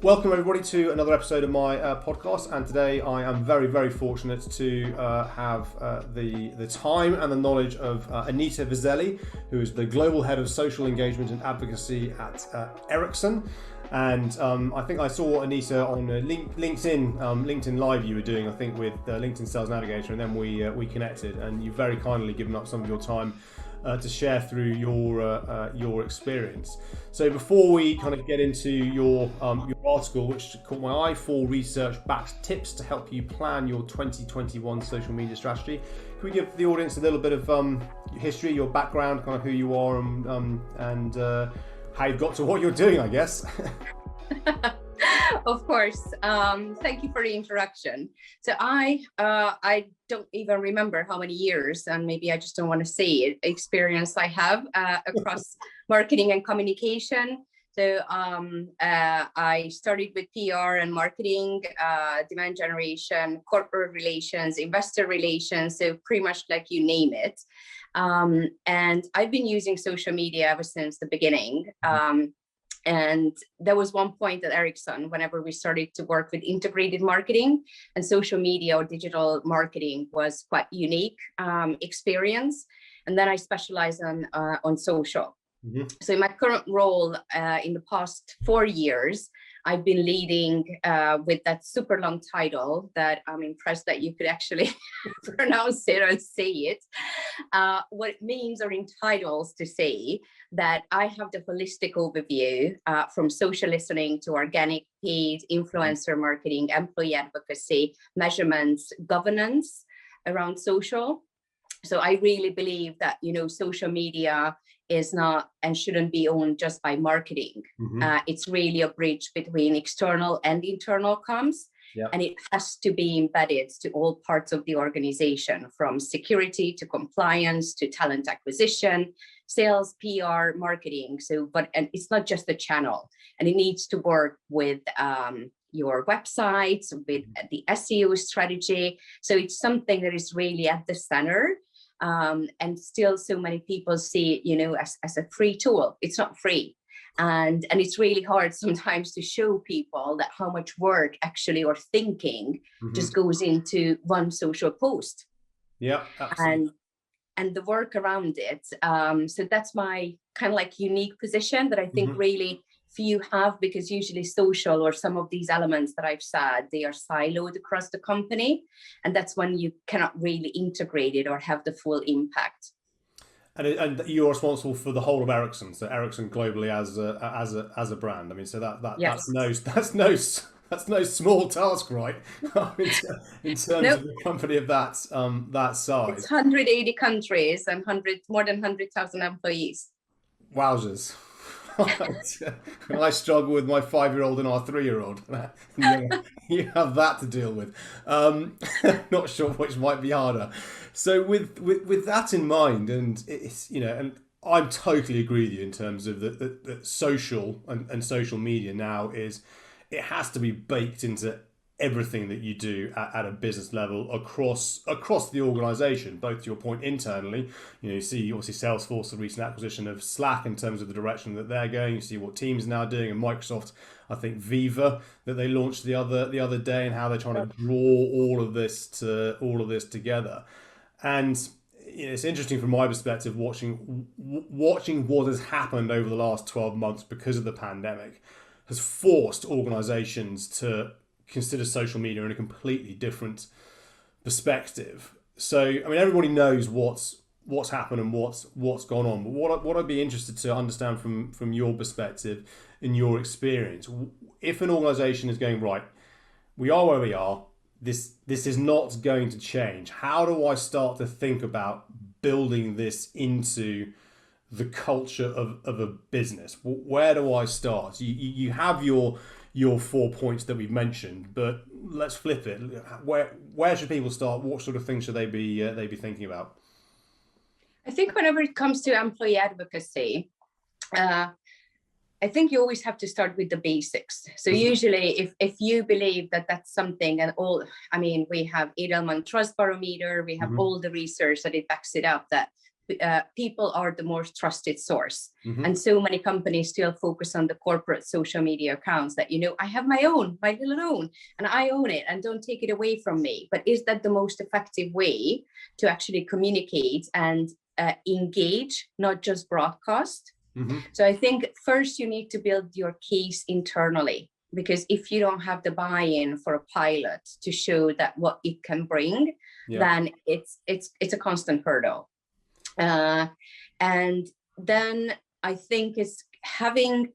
Welcome everybody to another episode of my podcast, and today I am very, very fortunate to have the time and the knowledge of Anita Veszeli, who is the Global Head of Social Engagement and Advocacy at Ericsson. And I think I saw Anita on LinkedIn Live you were doing, I think, with LinkedIn Sales Navigator, and then we connected, and you've very kindly given up some of your time to share through your experience. So before we kind of get into your article, which caught my eye, 4 research-backed tips to help you plan your 2021 social media strategy, can we give the audience a little bit of your history, your background, kind of who you are, and how you've got to what you're doing, I guess? Of course. Thank you for the introduction. So I don't even remember how many years, and maybe I just don't want to say it, experience I have across marketing and communication. So I started with PR and marketing, demand generation, corporate relations, investor relations, so pretty much like you name it. And I've been using social media ever since the beginning. And there was one point at Ericsson, whenever we started to work with integrated marketing, and social media or digital marketing was quite unique experience. And then I specialized on social. Mm-hmm. So in my current role, in the past 4 years, I've been leading with that super long title that I'm impressed that you could actually pronounce it and say it. What it means or entitles to say that I have the holistic overview from social listening to organic, paid, influencer marketing, employee advocacy, measurements, governance around social. So I really believe that, social media is not and shouldn't be owned just by marketing. Mm-hmm. It's really a bridge between external and internal comms. Yep. And it has to be embedded to all parts of the organization, from security to compliance to talent acquisition, sales, PR, marketing. And it's not just a channel, and it needs to work with your websites, with the SEO strategy. So it's something that is really at the center. And still so many people see it, as a free tool. It's not free. And it's really hard sometimes to show people that how much work actually or thinking just goes into one social post. Yeah, absolutely. And the work around it. So that's my kind of like unique position that I think really few have, because usually social or some of these elements that I've said, they are siloed across the company, and that's when you cannot really integrate it or have the full impact. And you're responsible for the whole of Ericsson, so Ericsson globally as a brand. I mean, so Yes. that's no small task, right? in terms of a company of that size. It's 180 countries and more than 100,000 employees. Wowzers. I struggle with my 5-year-old and our 3-year-old. You have that to deal with. Not sure which might be harder. So with that in mind, and it's and I totally agree with you in terms of the social and social media now it has to be baked into everything that you do at a business level across the organization. Both to your point, internally, you see obviously Salesforce, the recent acquisition of Slack, in terms of the direction that they're going. You see what Teams is now doing, and Microsoft, I think Viva, that they launched the other day, and how they're trying to draw all of this together. And it's interesting from my perspective, watching what has happened over the last 12 months because of the pandemic has forced organizations to consider social media in a completely different perspective. So, I mean, everybody knows what's happened and what's gone on. But what I'd be interested to understand from your perspective, in your experience, if an organization is going, right, we are where we are, this is not going to change. How do I start to think about building this into the culture of a business? Where do I start? You have your 4 points that we've mentioned, but let's flip it. Where should people start? What sort of things should they be thinking about? I think whenever it comes to employee advocacy, I think you always have to start with the basics. So usually if you believe that that's something, and we have Edelman Trust Barometer, we have all the research that it backs it up, that people are the most trusted source. Mm-hmm. And so many companies still focus on the corporate social media accounts that, I have my little own, and I own it, and don't take it away from me. But is that the most effective way to actually communicate and engage, not just broadcast? Mm-hmm. So I think first you need to build your case internally, because if you don't have the buy-in for a pilot to show that what it can bring, then it's a constant hurdle. And then I think it's having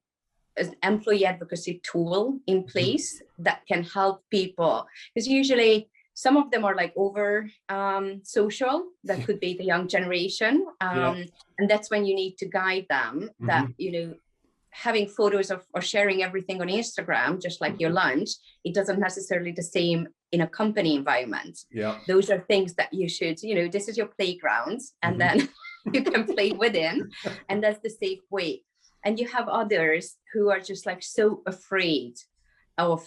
an employee advocacy tool in place that can help people, because usually some of them are like over social. That could be the young generation, and that's when you need to guide them that having photos of or sharing everything on Instagram, just like your lunch, it doesn't necessarily the same in a company environment. Those are things that you should, this is your playground, and then you can play within, and that's the safe way. And you have others who are just like so afraid of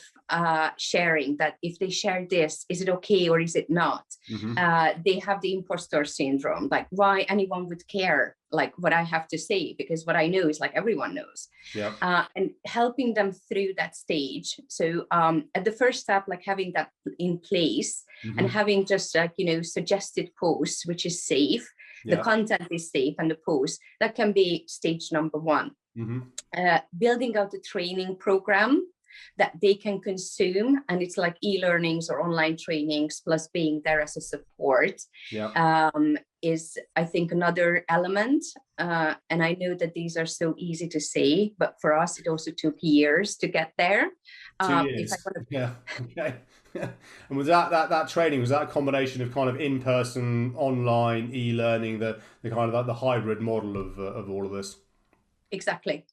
sharing, that if they share this, is it okay or is it not? They have the imposter syndrome, like why anyone would care like what I have to say, because what I know is like everyone knows. And helping them through that stage. So at the first step, like having that in place and having just like suggested posts, which is safe, the content is safe, and the post, that can be stage number one. Building out the training program that they can consume, and it's like e-learnings or online trainings plus being there as a support, is I think another element. And I know that these are so easy to say, but for us it also took years to get there. 2 years. Okay. And was that training, was that a combination of kind of in-person, online, e-learning, the kind of like the hybrid model of all of this? Exactly.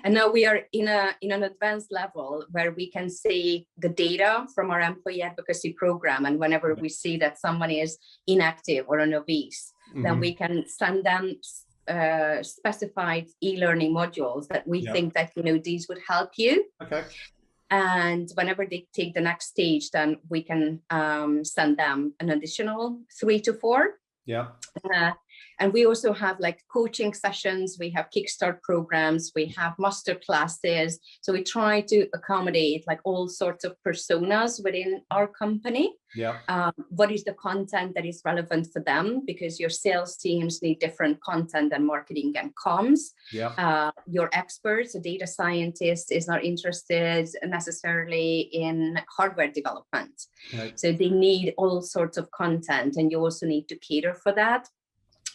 And now we are in an advanced level where we can see the data from our employee advocacy program. And whenever we see that someone is inactive or an obese, then we can send them specified e-learning modules that we think that, these would help you. Okay. And whenever they take the next stage, then we can send them an additional 3 to 4. And we also have like coaching sessions, we have Kickstart programs, we have master classes. So we try to accommodate like all sorts of personas within our company. What is the content that is relevant for them? Because your sales teams need different content than marketing and comms. Your experts, a data scientist, is not interested necessarily in hardware development. So they need all sorts of content, and you also need to cater for that.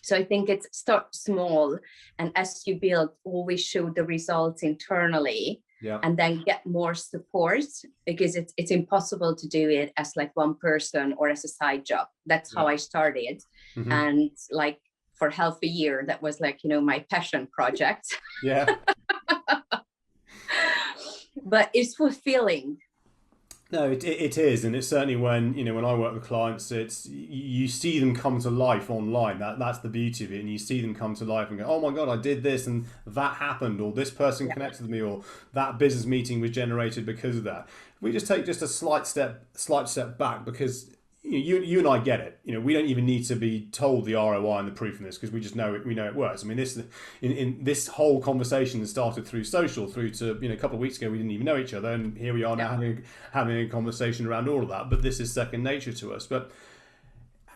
So I think it's start small, and as you build, always show the results internally, and then get more support, because it's impossible to do it as like one person or as a side job. That's how I started. And like for half a year, that was like, my passion project. But it's fulfilling. No, it is, and it's certainly when when I work with clients, it's you see them come to life online. That's the beauty of it, and you see them come to life and go, oh my god, I did this and that happened, or this person connected with me, or that business meeting was generated because of that. We just take just a slight step back, because you and I get it. We don't even need to be told the ROI and the proof in this, because we just know it. We know it works. I mean, this in this whole conversation started through social, through to a couple of weeks ago we didn't even know each other, and here we are now having a conversation around all of that. But this is second nature to us. But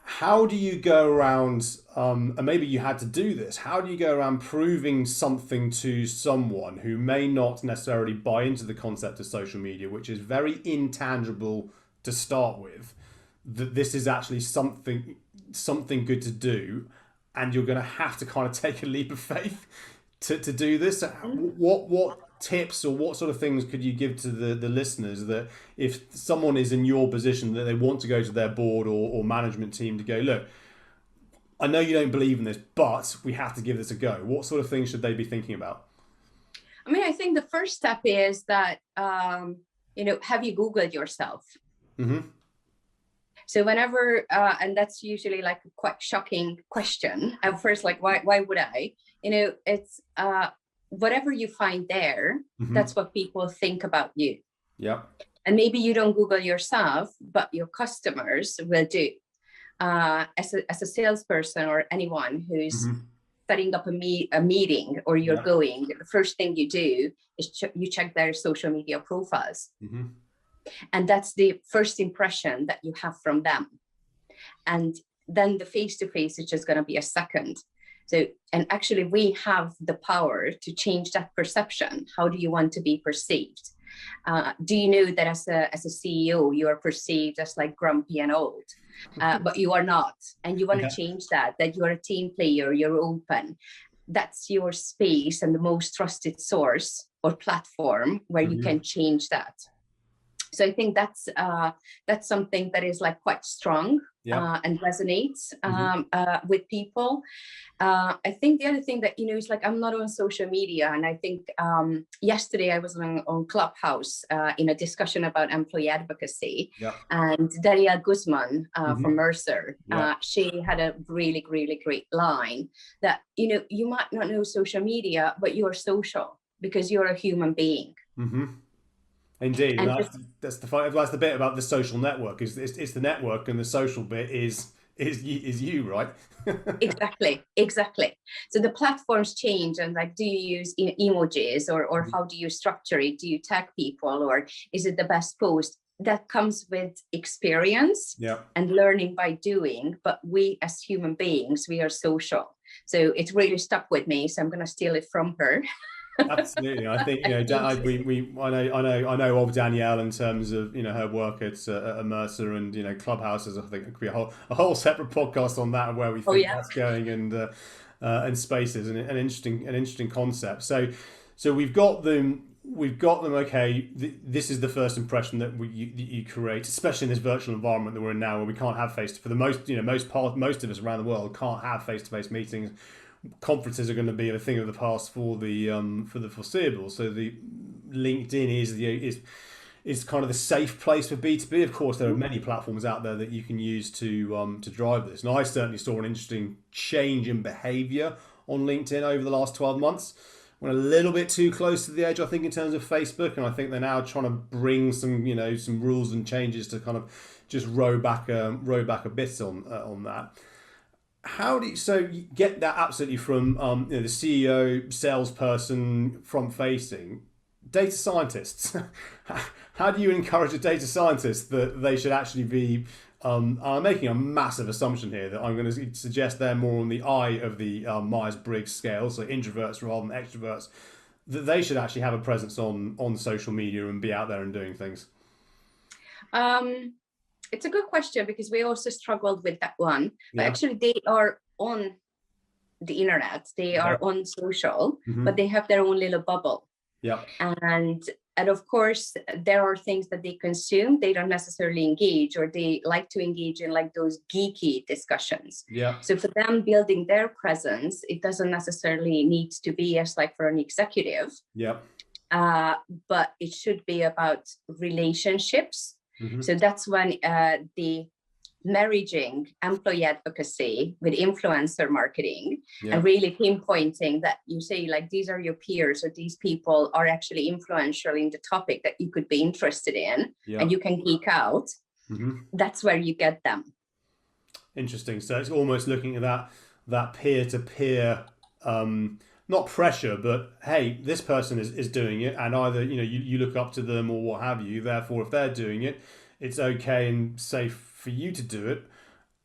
how do you go around? And maybe you had to do this. How do you go around proving something to someone who may not necessarily buy into the concept of social media, which is very intangible to start with, that this is actually something good to do, and you're going to have to kind of take a leap of faith to do this? What tips or what sort of things could you give to the listeners, that if someone is in your position, that they want to go to their board or management team to go, look, I know you don't believe in this, but we have to give this a go? What sort of things should they be thinking about? I mean, I think the first step is that, have you Googled yourself? So whenever, and that's usually like a quite shocking question at first, like, why would I? It's whatever you find there, that's what people think about you. And maybe you don't Google yourself, but your customers will do. As a salesperson or anyone who's setting up a meeting or you're going, the first thing you do is you check their social media profiles. Mm-hmm. And that's the first impression that you have from them. And then the face-to-face is just going to be a second. So, and actually we have the power to change that perception. How do you want to be perceived? Do you know that as a CEO, you are perceived as like grumpy and old, but you are not. And you want to change that you're a team player, you're open. That's your space and the most trusted source or platform where you can change that. So I think that's something that is like quite strong and resonates with people. I think the other thing that, is like, I'm not on social media. And I think yesterday I was on Clubhouse in a discussion about employee advocacy. And Daria Guzman from Mercer, she had a really, really great line that, you might not know social media, but you're social because you're a human being. Indeed, and that's the bit about the social network. It's the network, and the social bit is you, right? Exactly. So the platforms change, and like, do you use emojis or how do you structure it? Do you tag people, or is it the best post? That comes with experience and learning by doing. But we as human beings, we are social. So it really stuck with me. So I'm going to steal it from her. Absolutely, I think I know of Danielle in terms of her work at Mercer and Clubhouses. I think it could be a whole separate podcast on that, where we think that's going, and spaces, and an interesting concept. So we've got them. Okay, this is the first impression that you create, especially in this virtual environment that we're in now, where we can't have for the most most of us around the world can't have face-to-face meetings. Conferences are going to be a thing of the past for the foreseeable. So the LinkedIn is kind of the safe place for B2B. Of course, there are many platforms out there that you can use to drive this. And I certainly saw an interesting change in behaviour on LinkedIn over the last 12 months. Went a little bit too close to the edge, I think, in terms of Facebook, and I think they're now trying to bring some some rules and changes to kind of just row back a bit on that. How do you get that absolutely from the CEO, salesperson, front facing, data scientists? How do you encourage a data scientist that they should actually be? I'm making a massive assumption here that I'm going to suggest they're more on the I of the Myers-Briggs scale, so introverts rather than extroverts. That they should actually have a presence on social media and be out there and doing things. It's a good question, because we also struggled with that one. But actually, they are on the internet. They are on social, but they have their own little bubble. And of course, there are things that they consume. They don't necessarily engage, or they like to engage in like those geeky discussions. So for them, building their presence, it doesn't necessarily need to be as like for an executive. But it should be about relationships. So that's when the marrying employee advocacy with influencer marketing and really pinpointing that you say like, these are your peers, or these people are actually influential in the topic that you could be interested in and you can geek out. That's where you get them. Interesting. So it's almost looking at that peer-to-peer, not pressure, but hey, this person is doing it, and either you look up to them or what have you. Therefore, if they're doing it, it's okay and safe for you to do it,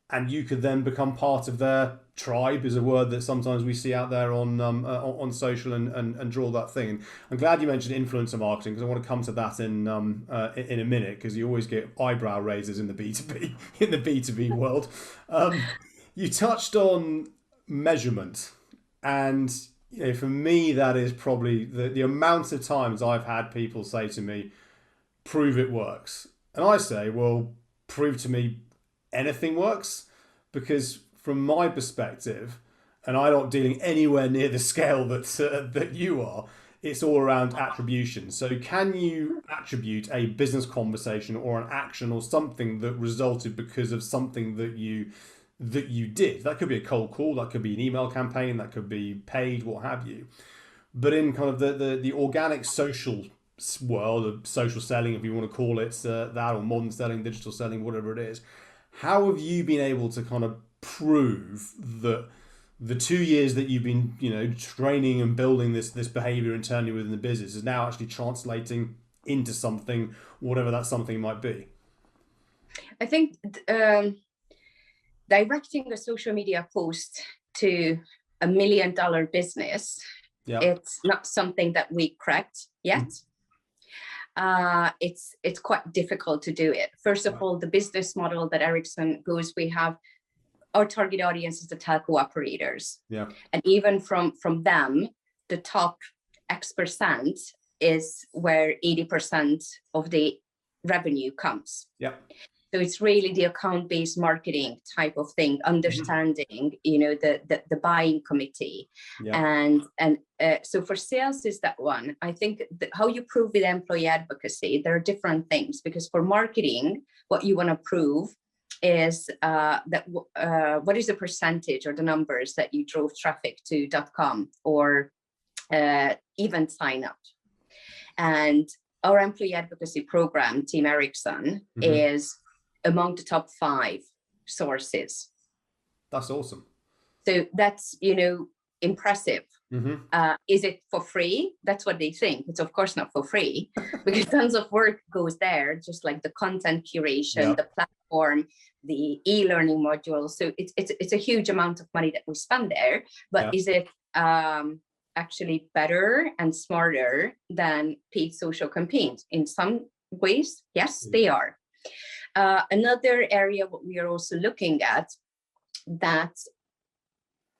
and you could then become part of their tribe. Is a word that sometimes we see out there on social and draw that thing. And I'm glad you mentioned influencer marketing, because I want to come to that in a minute, because you always get eyebrow raisers in the B2B world. You touched on measurement, and for me, that is probably the amount of times I've had people say to me, prove it works. And I say, well, prove to me anything works, because from my perspective, and I'm not dealing anywhere near the scale that you are, it's all around attribution. So can you attribute a business conversation or an action or something that resulted because of something that you did? That could be a cold call, that could be an email campaign, that could be paid, what have you. But in kind of the organic social world of social selling, if you want to call it that, or modern selling, digital selling, whatever it is, how have you been able to kind of prove that the 2 years that you've been, training and building this behavior internally within the business is now actually translating into something, whatever that something might be? I think directing a social media post to $1 million business, it's not something that we cracked yet. It's quite difficult to do it. First of all, the business model that Ericsson goes, we have our target audience is the telco operators. And even from them, the top X% is where 80% of the revenue comes. So it's really the account-based marketing type of thing, understanding, the buying committee. And so for sales is that one. I think how you prove with employee advocacy, there are different things, because for marketing, what you want to prove is what is the percentage or the numbers that you drove traffic to .com or even sign up. And our employee advocacy program, Team Ericsson, is among the top 5 sources. That's awesome. So that's, impressive. Is it for free? That's what they think. It's of course not for free, because tons of work goes there, just like the content curation, the platform, the e-learning module. So it's a huge amount of money that we spend there. But is it actually better and smarter than paid social campaigns? In some ways, yes, they are. Another area what we are also looking at, that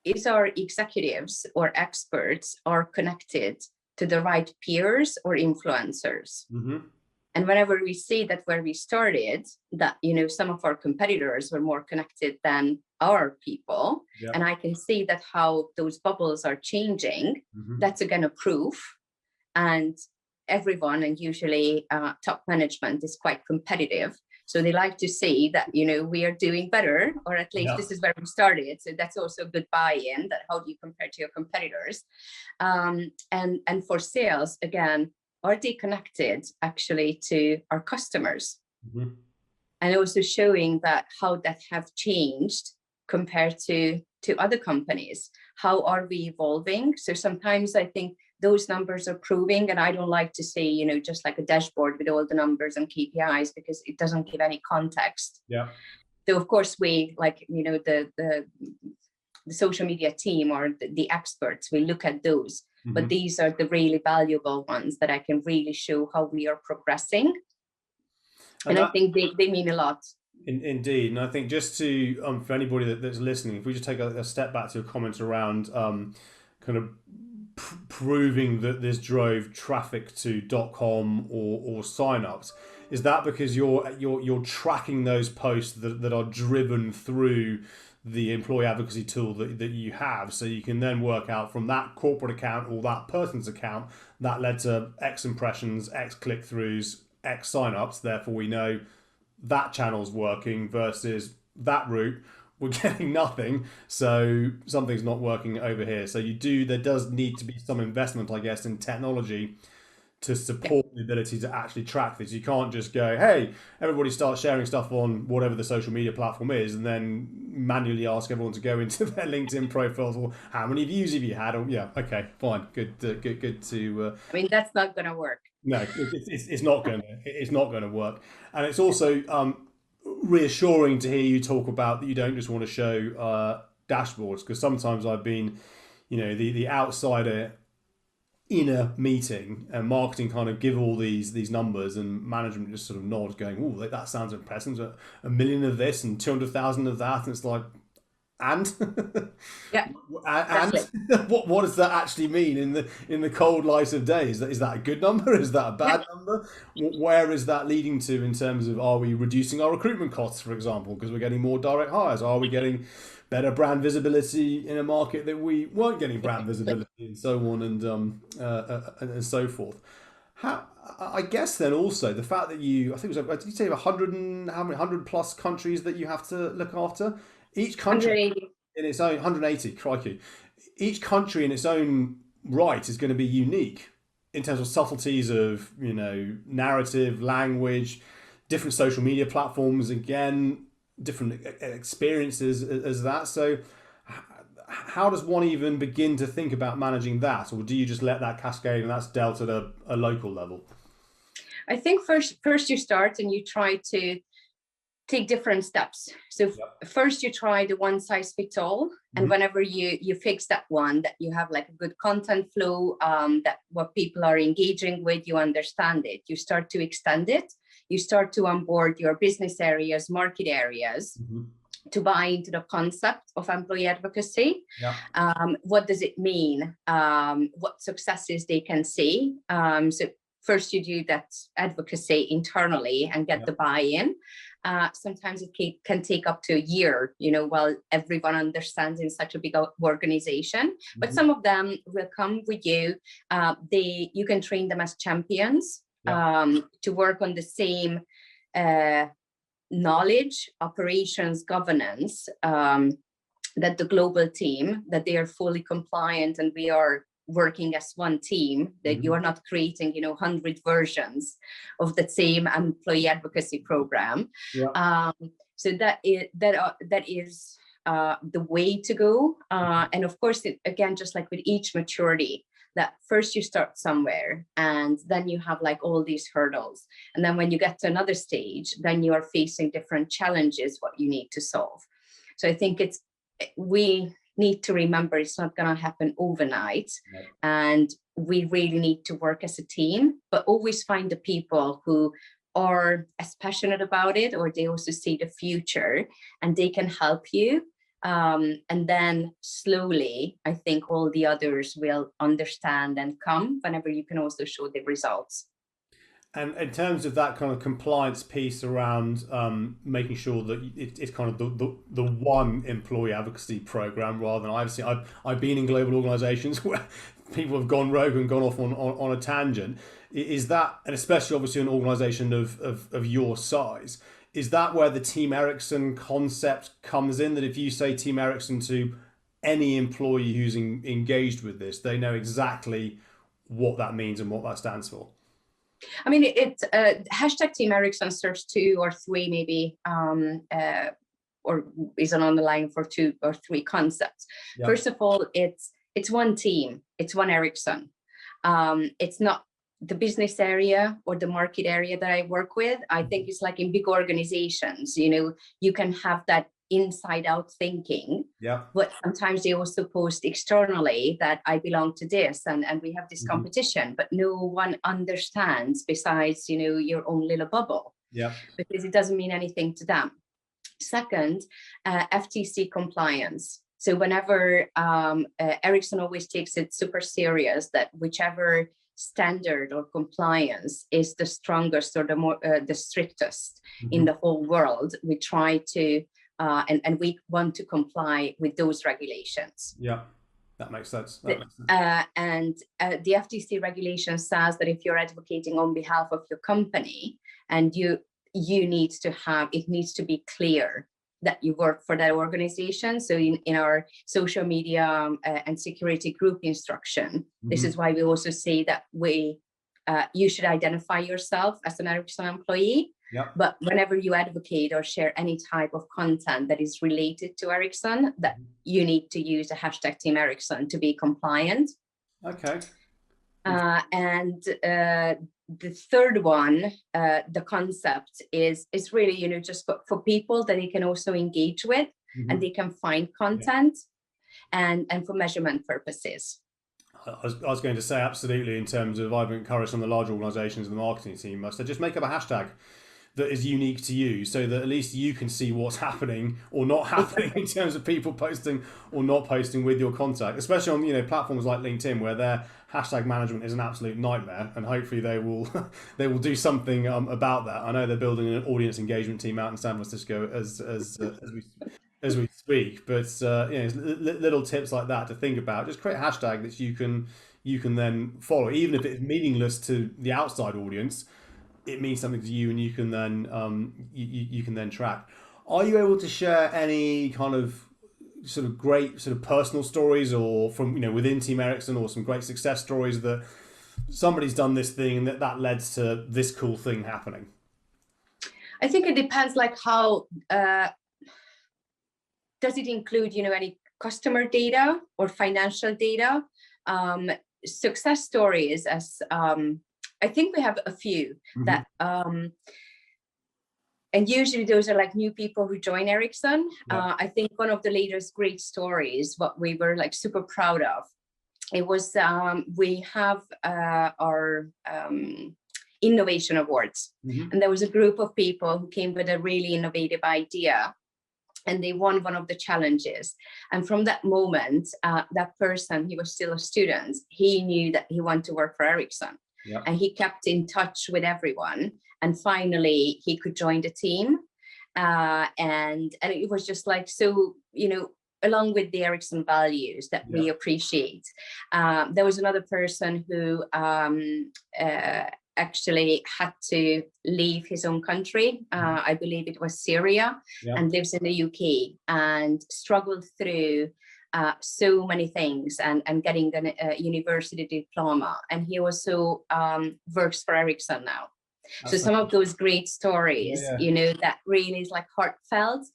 is our executives or experts are connected to the right peers or influencers. And whenever we see that where we started, that, some of our competitors were more connected than our people, and I can see that how those bubbles are changing, that's again a proof. And everyone, and usually top management, is quite competitive. So they like to see that, we are doing better, or at least this is where we started. So that's also a good buy-in, that how do you compare to your competitors? And for sales, again, are they connected actually to our customers? And also showing that how that have changed compared to other companies. How are we evolving? So sometimes I think those numbers are proving, and I don't like to say, just like a dashboard with all the numbers and KPIs, because it doesn't give any context. So of course we, like, the social media team or the experts, we look at those, but these are the really valuable ones that I can really show how we are progressing. And I think they mean a lot. Indeed. And I think just to, for anybody that's listening, if we just take a step back to your comments around kind of proving that this drove traffic to .com or signups, is that because you're tracking those posts that are driven through the employee advocacy tool that you have, so you can then work out from that corporate account or that person's account that led to X impressions, X click-throughs, X signups, therefore we know that channel's working, versus that route we're getting nothing, so something's not working over here. So there does need to be some investment, I guess, in technology to support the ability to actually track this. You can't just go, hey, everybody start sharing stuff on whatever the social media platform is, and then manually ask everyone to go into their LinkedIn profiles, or how many views have you had? Or okay, fine, good to. I mean, that's not going to work. No, it's not going to work, and it's also reassuring to hear you talk about that you don't just want to show dashboards, because sometimes I've been, the outsider in a meeting, and marketing kind of give all these numbers, and management just sort of nods, going, "Oh, that sounds impressive. 1 million of this and 200,000 of that," and it's like, and Exactly. what does that actually mean in the cold light of day? Is that a good number? Is that a bad number? Where is that leading to in terms of, are we reducing our recruitment costs, for example, because we're getting more direct hires? Are we getting better brand visibility in a market that we weren't getting brand visibility, and so on and so forth? I guess then also the fact that I think it was, did you say 100 plus countries that you have to look after? Each country 180. in its own, 180, crikey. Each country in its own right is going to be unique in terms of subtleties of, narrative, language, different social media platforms, again, different experiences as that. So how does one even begin to think about managing that, or do you just let that cascade and that's dealt at a local level? I think first you start and you try to take different steps. So first you try the one size fits all, and whenever you fix that one, that you have like a good content flow, that what people are engaging with, you understand it, you start to extend it, you start to onboard your business areas, market areas, to buy into the concept of employee advocacy. What does it mean? What successes they can see? So first you do that advocacy internally and get the buy-in. Sometimes it can take up to a year, while everyone understands in such a big organization. But some of them will come with you. You can train them as champions to work on the same knowledge, operations, governance, that the global team, that they are fully compliant and we are working as one team, that you are not creating 100 versions of the same employee advocacy program. So that is the way to go. And of course, again, just like with each maturity, that first you start somewhere and then you have like all these hurdles, and then when you get to another stage, then you are facing different challenges what you need to solve. So I think we need to remember it's not going to happen overnight, and we really need to work as a team, but always find the people who are as passionate about it, or they also see the future and they can help you. And then slowly, I think all the others will understand and come whenever you can also show the results. And in terms of that kind of compliance piece around making sure that it's kind of the one employee advocacy program, rather than I've been in global organisations where people have gone rogue and gone off on a tangent. Is that, and especially obviously an organisation of your size, is that where the Team Ericsson concept comes in? That if you say Team Ericsson to any employee who's engaged with this, they know exactly what that means and what that stands for? I mean, hashtag Team Ericsson serves 2 or 3 maybe, or is on the line for 2 or 3 concepts. First of all, it's one team, it's one Ericsson. It's not the business area or the market area that I work with. I think it's like in big organizations, you can have that inside out thinking, but sometimes they also post externally that I belong to this and we have this competition, but no one understands besides your own little bubble, because it doesn't mean anything to them. Second, FTC compliance. So whenever Ericsson always takes it super serious, that whichever standard or compliance is the strongest or the strictest in the whole world, we try to and we want to comply with those regulations. That makes sense. And the FTC regulation says that if you're advocating on behalf of your company, and you need to have, it needs to be clear that you work for that organization. So in our social media and security group instruction, this is why we also say that you should identify yourself as an Ericsson employee. But whenever you advocate or share any type of content that is related to Ericsson, that you need to use a hashtag Team Ericsson to be compliant. And the third one, the concept is really, just for people that they can also engage with and they can find content and for measurement purposes. I was going to say absolutely, in terms of I've encouraged some of the large organisations and the marketing team must just make up a hashtag that is unique to you, so that at least you can see what's happening or not happening in terms of people posting or not posting with your contact, especially on platforms like LinkedIn, where their hashtag management is an absolute nightmare, and hopefully they will do something about that. I know they're building an audience engagement team out in San Francisco as we speak, but little tips like that to think about. Just create a hashtag that you can then follow, even if it's meaningless to the outside audience. It means something to you, and you can then you can then track. Are you able to share any kind of sort of great sort of personal stories, or from within Team Ericsson, or some great success stories that somebody's done this thing and that led to this cool thing happening? I think it depends, like how does it include any customer data or financial data. Success stories, as I think we have a few that, and usually those are like new people who join Ericsson. I think one of the latest great stories, what we were like super proud of, it was we have our innovation awards, and there was a group of people who came with a really innovative idea, and they won one of the challenges. And from that moment, that person, he was still a student, he knew that he wanted to work for Ericsson. And he kept in touch with everyone. And finally, he could join the team. And it was just like, so, you know, along with the Ericsson values that we appreciate. There was another person who actually had to leave his own country. I believe it was Syria, and lives in the UK, and struggled through so many things and getting a university diploma. And he also works for Ericsson now. So some of those great stories, you know, that really is like heartfelt.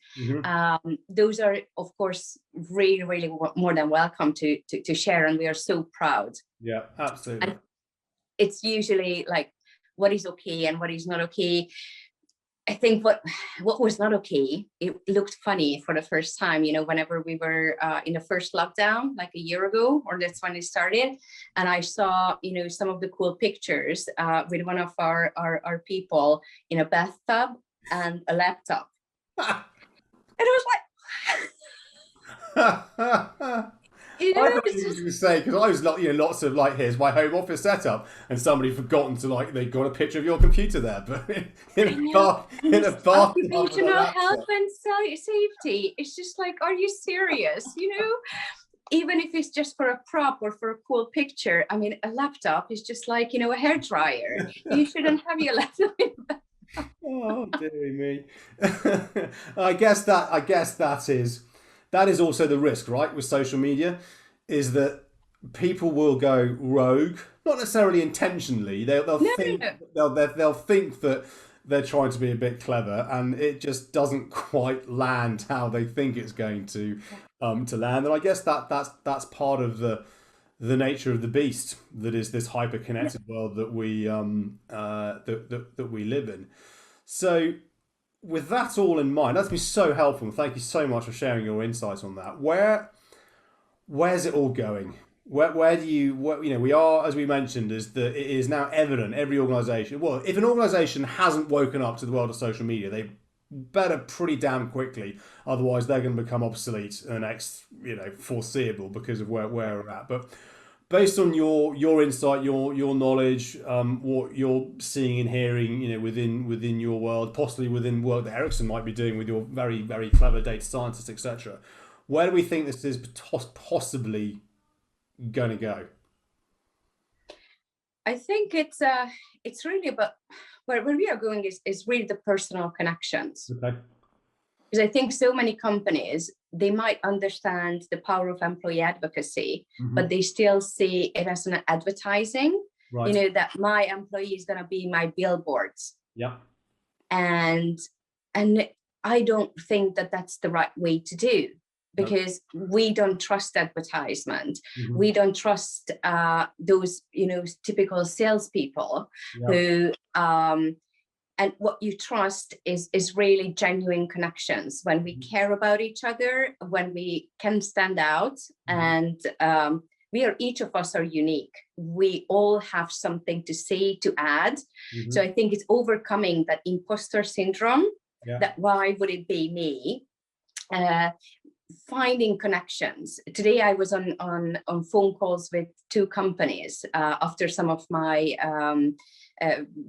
Those are, of course, really, really more than welcome to share. And we are so proud. Yeah, absolutely. And it's usually like what is okay and what is not okay. I think what was not okay, it looked funny for the first time, you know, whenever we were in the first lockdown, like a year ago, or that's when it started. And I saw, you know, some of the cool pictures with one of our people in a bathtub and a laptop. And I was like, you know, I thought you were going to say, because I was like, you know, lots of like, here's my home office setup, and somebody forgotten to like, they got a picture of your computer there, but in a bath. Occupational health and safety. It's just like, are you serious? You know, even if it's just for a prop or for a cool picture. I mean, a laptop is just like, you know, a hairdryer. You shouldn't have your laptop in the Oh, dearie me. I guess that is also the risk, right, with social media, is that people will go rogue, not necessarily intentionally. They'll think that they're trying to be a bit clever, and it just doesn't quite land how they think it's going to land. And I guess that's part of the nature of the beast that is this hyper connected world that we that we live in. So, with that all in mind, that's been so helpful. Thank you so much for sharing your insights on that. Where's it all going? Where do you know, we are, as we mentioned, is that it is now evident every organisation. Well, if an organisation hasn't woken up to the world of social media, they better pretty damn quickly. Otherwise, they're going to become obsolete in the next, you know, foreseeable, because of where we're at. But based on your insight, your knowledge, what you're seeing and hearing, you know, within your world, possibly within work that Ericsson might be doing with your very, very clever data scientists, etc. Where do we think this is possibly going to go? I think it's really about where we are going is really the personal connections. Okay. Because I think so many companies, they might understand the power of employee advocacy, but they still see it as an advertising. Right. You know, that my employee is going to be my billboards. Yeah. And I don't think that that's the right way to do, because we don't trust advertisement. We don't trust those, you know, typical salespeople who and what you trust is really genuine connections, when we care about each other, when we can stand out, and each of us are unique. We all have something to say, to add. So I think it's overcoming that imposter syndrome, that why would it be me? Finding connections. Today I was on phone calls with two companies after some of my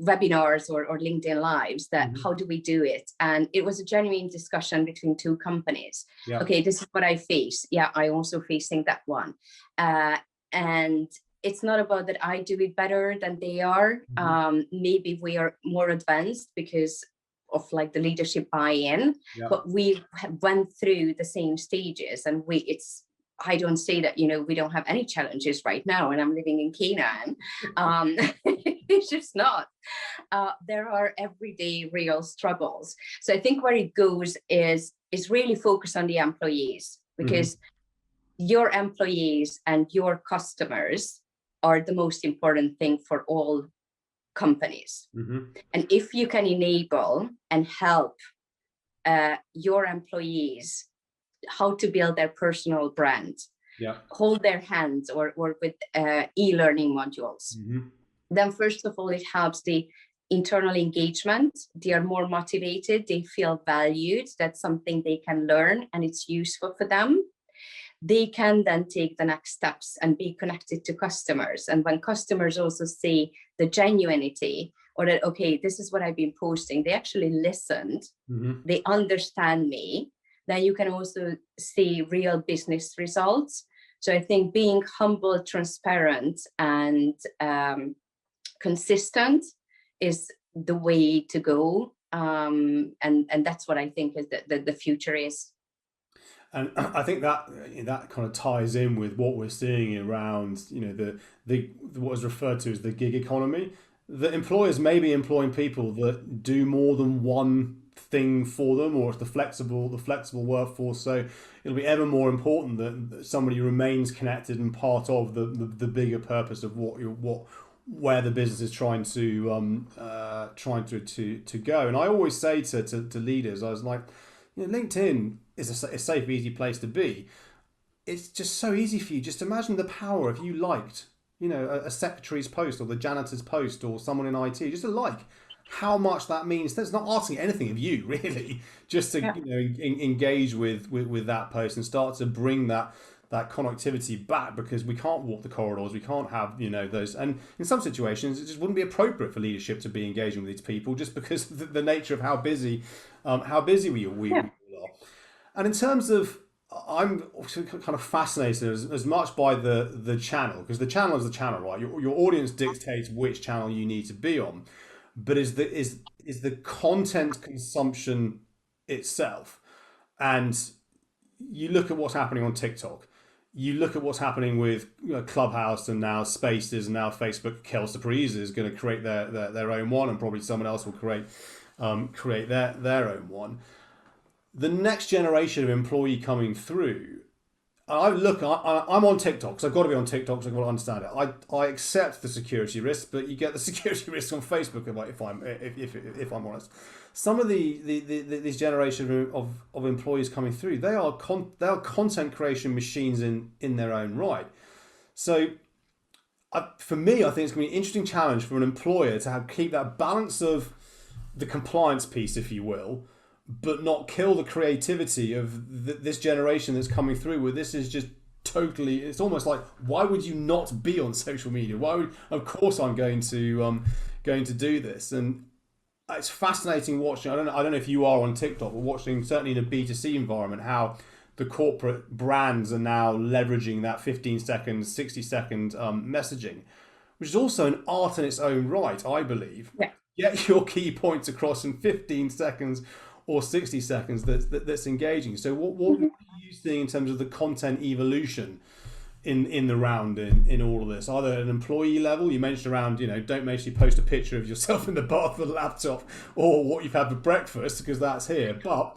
webinars or LinkedIn lives, that how do we do it? And it was a genuine discussion between two companies. Okay, this is what I face. Yeah, I also facing that one. And it's not about that I do it better than they are. Maybe we are more advanced because of like the leadership buy-in, but we went through the same stages, and I don't say that, you know, we don't have any challenges right now, and I'm living in Canaan. It's just not. There are everyday real struggles. So I think where it goes is really focus on the employees, because your employees and your customers are the most important thing for all companies. And if you can enable and help your employees how to build their personal brand, hold their hands, or work with e-learning modules, then first of all, it helps the internal engagement. They are more motivated, they feel valued, that's something they can learn and it's useful for them. They can then take the next steps and be connected to customers. And when customers also see the genuinity, or that, okay, this is what I've been posting, they actually listened, they understand me, then you can also see real business results. So I think being humble, transparent, and consistent is the way to go. And that's what I think is the future is. And I think that kind of ties in with what we're seeing around, the what is referred to as the gig economy. That employers may be employing people that do more than one thing for them, or it's the flexible workforce. So it'll be ever more important that somebody remains connected and part of the bigger purpose of where the business is trying to go. And I always say to leaders, I was like, LinkedIn is a safe, easy place to be. It's just so easy for you. Just imagine the power if you liked, a secretary's post or the janitor's post or someone in IT, just a like. How much that means. That's not asking anything of you, really. Just to engage with that post and start to bring that connectivity back, because we can't walk the corridors, we can't have those, and in some situations it just wouldn't be appropriate for leadership to be engaging with these people, just because of the nature of how busy we are. And in terms of, I'm kind of fascinated as much by the channel, because the channel is the channel, right? Your audience dictates which channel you need to be on, but is the content consumption itself. And you look at what's happening on TikTok, you look at what's happening with Clubhouse and now Spaces and now Facebook. Kelsa Parise is going to create their own one, and probably someone else will create their own one. The next generation of employee coming through, I'm on TikTok, so I've got to be on TikTok, so I've got to understand it. I accept the security risks, but you get the security risks on Facebook, if I'm honest. Some of this generation of employees coming through, they are content creation machines in their own right. So for me, I think it's going to be an interesting challenge for an employer to keep that balance of the compliance piece, if you will, but not kill the creativity of this generation that's coming through, where this is just totally, it's almost like, why would you not be on social media? Of course I'm going to do this. And it's fascinating watching, I don't know if you are on TikTok, but watching, certainly in a B2C environment, how the corporate brands are now leveraging that 15-second, 60-second messaging, which is also an art in its own right, I believe. Yeah. Get your key points across in 15 seconds or 60 seconds that's engaging. So what are you seeing in terms of the content evolution in the round in all of this? Either at an employee level, you mentioned around, don't make sure you post a picture of yourself in the bath with a laptop or what you've had for breakfast, because that's here. But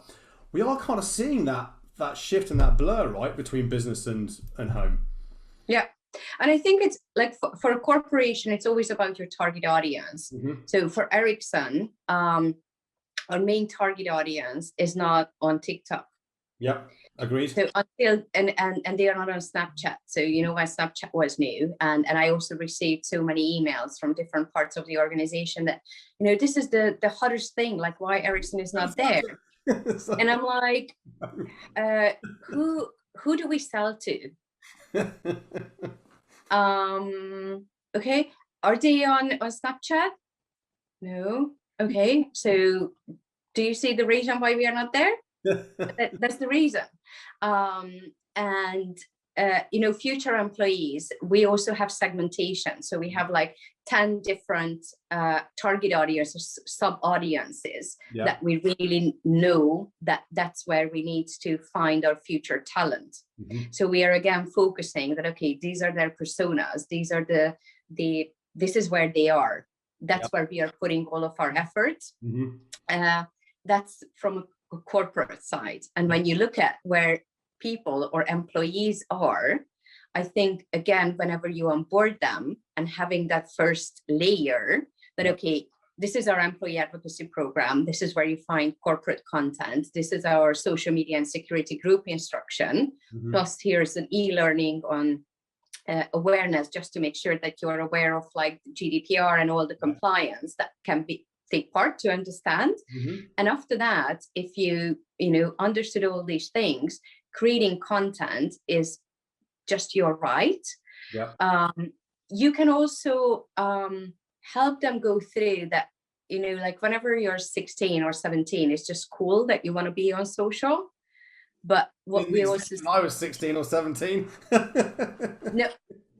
we are kind of seeing that shift and that blur, right, between business and home. Yeah. And I think it's like for a corporation, it's always about your target audience. So for Ericsson, our main target audience is not on TikTok. Yep, agreed. So until and they are not on Snapchat. So when Snapchat was new, and I also received so many emails from different parts of the organization that this is the hottest thing. Like, why Ericsson is not there? And I'm like, who do we sell to? Okay, are they on Snapchat? No. Okay, so do you see the reason why we are not there? That's the reason. Future employees, we also have segmentation. So we have like 10 different target audiences, sub audiences that we really know that's where we need to find our future talent. So we are again focusing that, okay, these are their personas. These are this is where they are. That's where we are putting all of our efforts. That's from a corporate side. And when you look at where people or employees are, I think, again, whenever you onboard them and having that first layer that, okay, this is our employee advocacy program. This is where you find corporate content. This is our social media and security group instruction. Plus here's an e-learning on awareness, just to make sure that you're aware of like GDPR and all the compliance that can take part to understand. And after that, if you understood all these things, creating content is just your right. You can also help them go through that, like whenever you're 16 or 17, it's just cool that you want to be on social. But what we also, I was 16 or 17. No,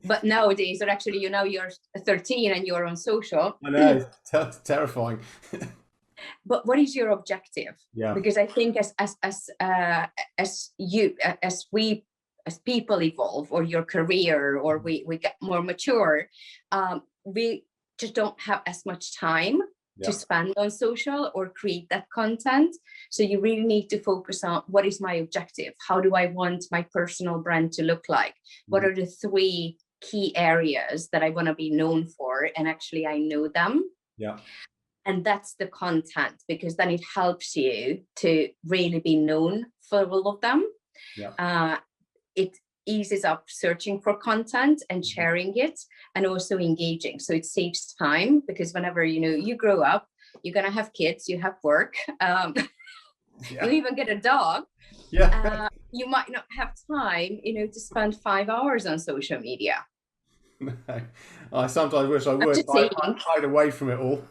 but nowadays, or actually, you're 13 and you're on social. I know, it's terrifying. But what is your objective? Because I think as people evolve, or your career, or we get more mature, we just don't have as much time to spend on social or create that content. So you really need to focus on, what is my objective? How do I want my personal brand to look like? What are the 3 key areas that I want to be known for? And actually, I know them. And that's the content, because then it helps you to really be known for all of them. It eases up searching for content and sharing it, and also engaging. So it saves time, because whenever you grow up, you're gonna have kids, you have work, you even get a dog. You might not have time, to spend 5 hours on social media. I sometimes wish I would. I hide away from it all.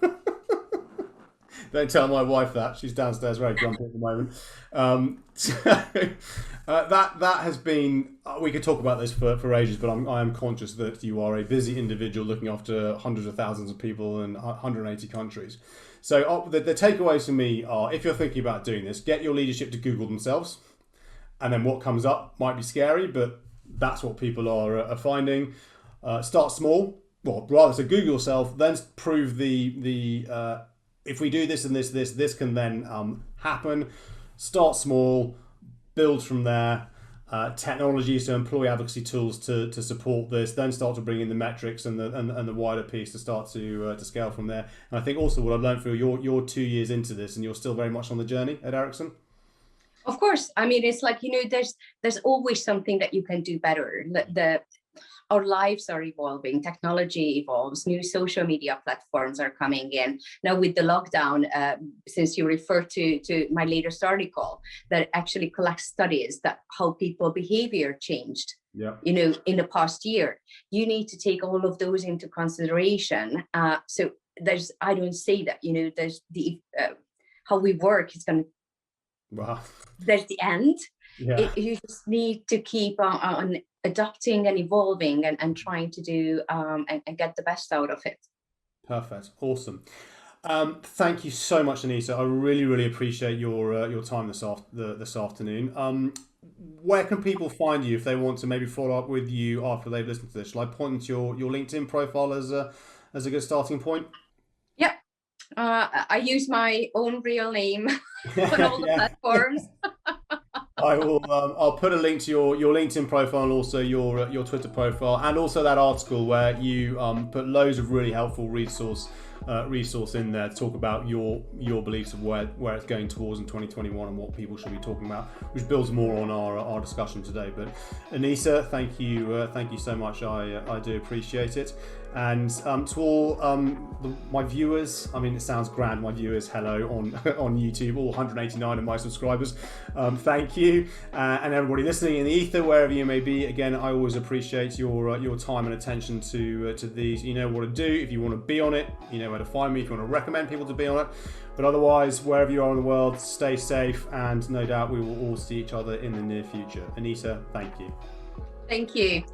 Don't tell my wife that. She's downstairs very grumpy at the moment. That has been, we could talk about this for ages, but I am conscious that you are a busy individual looking after hundreds of thousands of people in 180 countries. So the takeaways for me are, if you're thinking about doing this, get your leadership to Google themselves. And then what comes up might be scary, but that's what people are finding. Start small. Well, rather, so Google yourself, then prove the if we do this and this can then happen. Start small, build from there. Technology, so employee advocacy tools to support this. Then start to bring in the metrics and the wider piece to start to scale from there. And I think also what I've learned through your 2 years into this, and you're still very much on the journey at Ericsson. Of course, I mean, it's like, there's always something that you can do better. Our lives are evolving, technology evolves, new social media platforms are coming in. Now with the lockdown, since you referred to my latest article, that actually collects studies that how people behavior changed, in the past year. You need to take all of those into consideration. So I don't say that, there's the, how we work is going to, there's the end. You just need to keep on adapting and evolving and trying to do and get the best out of it. Perfect. Awesome. Thank you so much, Anita. I really, really appreciate your time this afternoon. Where can people find you if they want to maybe follow up with you after they've listened to this? Shall I point to your LinkedIn profile as a good starting point? Yeah. I use my own real name on all the platforms. I will. I'll put a link to your LinkedIn profile and also your Twitter profile, and also that article where you put loads of really helpful resource in there to talk about your beliefs of where it's going towards in 2021 and what people should be talking about, which builds more on our discussion today. But Anita, thank you so much. I do appreciate it. And to all my viewers, I mean, it sounds grand, my viewers, hello on YouTube, all 189 of my subscribers, thank you, and everybody listening in the ether, wherever you may be. Again, I always appreciate your time and attention to these. You know what to do if you want to be on it, you know where to find me if you want to recommend people to be on it. But otherwise, wherever you are in the world, stay safe, and no doubt we will all see each other in the near future. Anita, thank you. Thank you.